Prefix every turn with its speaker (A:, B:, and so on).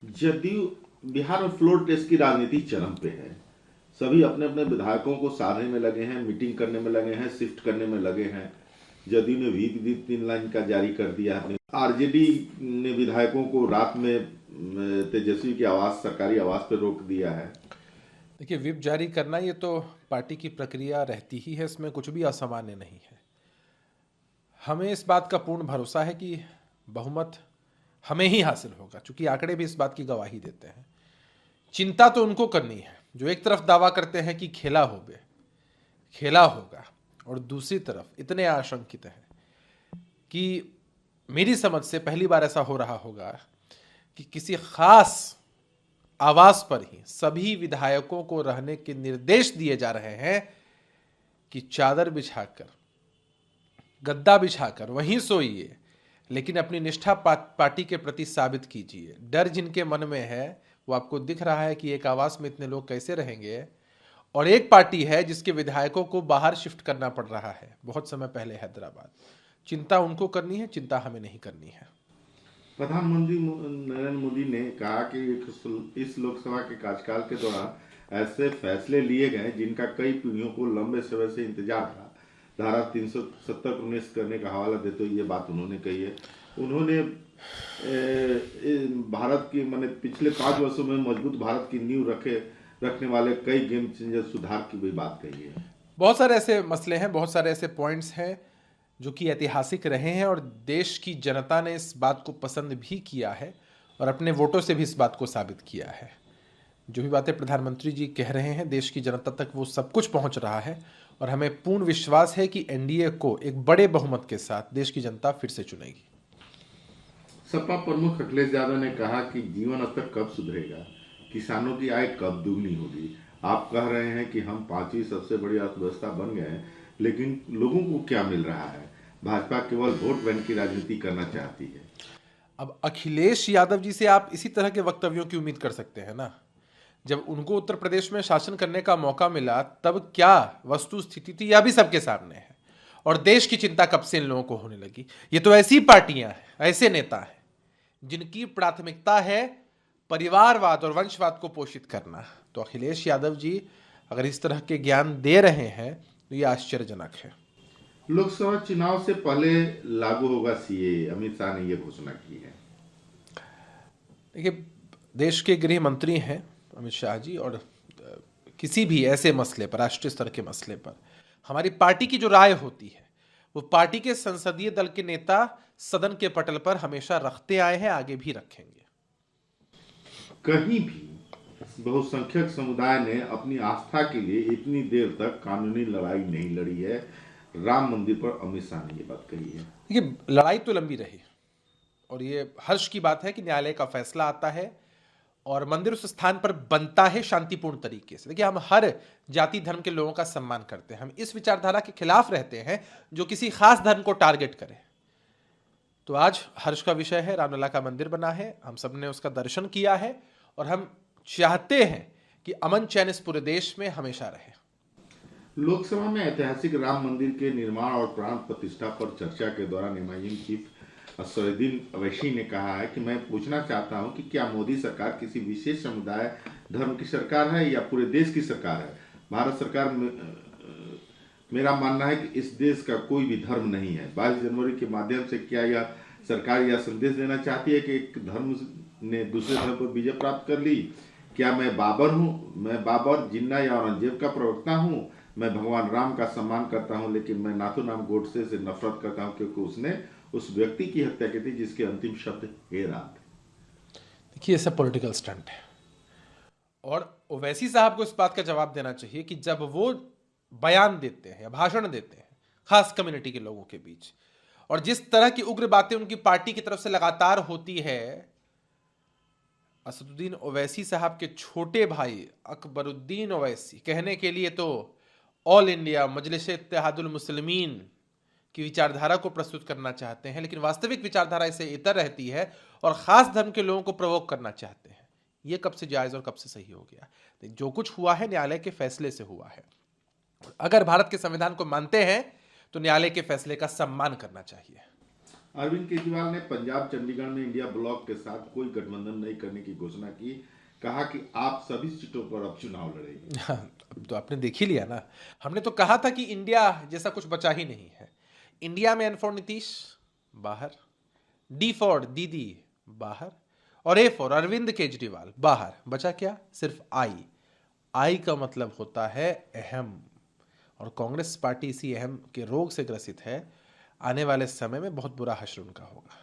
A: जदयू बिहार में floor test की राजनीति चरम पे है। सभी अपने अपने विधायकों को साधने में लगे हैं, मीटिंग करने में लगे हैं, शिफ्ट करने में लगे हैं। जदयू ने व्हीप भी 3 लाइन का जारी कर दिया है। आरजेडी ने विधायकों को रात में तेजस्वी की आवास, सरकारी आवास पर रोक दिया है।
B: देखिए, व्हिप जारी करना ये तो पार्टी की प्रक्रिया रहती ही है, इसमें कुछ भी असामान्य नहीं है। हमें इस बात का पूर्ण भरोसा है कि बहुमत हमें ही हासिल होगा, चूंकि आंकड़े भी इस बात की गवाही देते हैं। चिंता तो उनको करनी है जो एक तरफ दावा करते हैं कि खेला होगा, और दूसरी तरफ इतने आशंकित हैं कि मेरी समझ से पहली बार ऐसा हो रहा होगा कि किसी खास आवास पर ही सभी विधायकों को रहने के निर्देश दिए जा रहे हैं कि चादर बिछाकर, गद्दा बिछाकर वहीं सोइए, लेकिन अपनी निष्ठा पार्टी के प्रति साबित कीजिए। डर जिनके मन में है वो आपको दिख रहा है कि एक आवास में इतने लोग कैसे रहेंगे, और एक पार्टी है जिसके विधायकों को बाहर शिफ्ट करना पड़ रहा है बहुत समय पहले हैदराबाद। चिंता उनको करनी है, चिंता हमें नहीं करनी है।
A: प्रधानमंत्री नरेंद्र मोदी ने कहा कि इस लोकसभा के कार्यकाल के दौरान ऐसे फैसले लिए गए जिनका कई पीढ़ियों को लंबे समय से इंतजार था। धारा 370 को निरस्त करने का हवाला देते हुए ये बात उन्होंने कही है। उन्होंने भारत की माने पिछले 5 वर्षों में मजबूत भारत की नींव रखने वाले कई गेम चेंजर सुधार की भी बात कही है।
B: बहुत सारे ऐसे मसले हैं, बहुत सारे ऐसे पॉइंट्स हैं जो कि ऐतिहासिक रहे हैं, और देश की जनता ने इस बात को पसंद भी किया है और अपने वोटों से भी इस बात को साबित किया है। जो भी बातें प्रधानमंत्री जी कह रहे हैं, देश की जनता तक वो सब कुछ पहुंच रहा है, और हमें पूर्ण विश्वास है कि एनडीए को एक बड़े बहुमत के साथ देश की जनता फिर से चुनेगी।
A: सपा प्रमुख अखिलेश यादव ने कहा कि जीवन स्तर कब सुधरेगा, किसानों की आय कब दुगनी होगी। आप कह रहे हैं कि हम 5वीं सबसे बड़ी अर्थव्यवस्था बन गए, लेकिन लोगों को क्या मिल रहा है? भाजपा केवल वोट बैंक की राजनीति करना चाहती है।
B: अब अखिलेश यादव जी से आप इसी तरह के वक्तव्यों की उम्मीद कर सकते हैं ना। जब उनको उत्तर प्रदेश में शासन करने का मौका मिला तब क्या वस्तु स्थिति थी, यह भी सबके सामने है। और देश की चिंता कब से इन लोगों को होने लगी? ये तो ऐसी पार्टियां हैं, ऐसे नेता हैं जिनकी प्राथमिकता है परिवारवाद और वंशवाद को पोषित करना। तो अखिलेश यादव जी अगर इस तरह के ज्ञान दे रहे हैं तो ये आश्चर्यजनक है।
A: लोकसभा चुनाव से पहले लागू होगा सीए, अमित शाह ने यह घोषणा की है।
B: देखिए, देश के गृह मंत्री हैं अमित शाह जी, और किसी भी ऐसे मसले पर, राष्ट्रीय स्तर के मसले पर हमारी पार्टी की जो राय होती है वो पार्टी के संसदीय दल के नेता सदन के पटल पर हमेशा रखते आए हैं, आगे भी रखेंगे।
A: कहीं भी बहुसंख्यक समुदाय ने अपनी आस्था के लिए इतनी देर तक कानूनी लड़ाई नहीं लड़ी है। राम मंदिर पर अमित शाह ने ये बात कही है।
B: देखिए, लड़ाई तो लंबी रही, और ये हर्ष की बात है कि न्यायालय का फैसला आता है और मंदिर उस स्थान पर बनता है शांतिपूर्ण तरीके से। देखिए, हम हर जाति धर्म के लोगों का सम्मान करते हैं, हम इस विचारधारा के खिलाफ रहते हैं जो किसी खास धर्म को टारगेट करे। तो आज हर्ष का विषय है, रामलला का मंदिर बना है, हम सब ने उसका दर्शन किया है, और हम चाहते हैं कि अमन चैन इस पूरे देश में हमेशा रहे।
A: लोकसभा में ऐतिहासिक राम मंदिर के निर्माण और प्राण प्रतिष्ठा पर चर्चा के दौरान एमआईएम चीफ असदुद्दीन अवैसी ने कहा है कि मैं पूछना चाहता हूं कि क्या मोदी सरकार किसी विशेष समुदाय धर्म की सरकार है या पूरे देश की सरकार है? भारत सरकार मेरा मानना है कि इस देश का कोई भी धर्म नहीं है। 22 जनवरी के माध्यम से क्या यह सरकार यह संदेश देना चाहती है कि एक धर्म ने दूसरे धर्म पर विजय प्राप्त कर ली? क्या मैं बाबर हूँ? मैं बाबर, जिन्ना या औरंगजेब का प्रवक्ता हूँ? मैं भगवान राम का सम्मान करता हूं, लेकिन मैं नाथूराम गोडसे से नफरत करता हूं क्योंकि उसने उस व्यक्ति की हत्या की थी जिसके अंतिम शब्द हे राम थे।
B: देखिए, ये सब पॉलिटिकल स्टंट है, और ओवैसी साहब को इस बात का जवाब देना चाहिए कि जब वो बयान देते हैं या भाषण देते हैं खास कम्युनिटी के लोगों के बीच, और जिस तरह की उग्र बातें उनकी पार्टी की तरफ से लगातार होती है, असदुद्दीन ओवैसी साहब के छोटे भाई अकबरुद्दीन ओवैसी कहने के लिए तो ऑल इंडिया मजलिस-ए-इत्तेहादुल मुस्लिमीन की विचारधारा को प्रस्तुत करना चाहते हैं, लेकिन वास्तविक विचारधारा इससे इतर रहती है और खास धर्म के लोगों को प्रवोक करना चाहते हैं। ये कब से जायज और कब से सही हो गया? जो कुछ हुआ है न्यायालय के फैसले से हुआ है। अगर भारत के संविधान को मानते हैं तो न्यायालय के फैसले का सम्मान करना चाहिए।
A: अरविंद केजरीवाल ने पंजाब चंडीगढ़ में इंडिया ब्लॉक के साथ कोई गठबंधन नहीं करने की घोषणा की। कहा कि आप सभी सीटों पर अब चुनाव लड़ेंगे।
B: हाँ, अब तो आपने देख ही लिया ना। हमने तो कहा था कि इंडिया जैसा कुछ बचा ही नहीं है। इंडिया में एन फॉर नीतीश बाहर, डी फॉर दीदी बाहर, और ए फॉर अरविंद केजरीवाल बाहर। बचा क्या? सिर्फ आई। आई का मतलब होता है अहम, और कांग्रेस पार्टी इसी अहम के रोग से ग्रसित है। आने वाले समय में बहुत बुरा हश्र उनका होगा।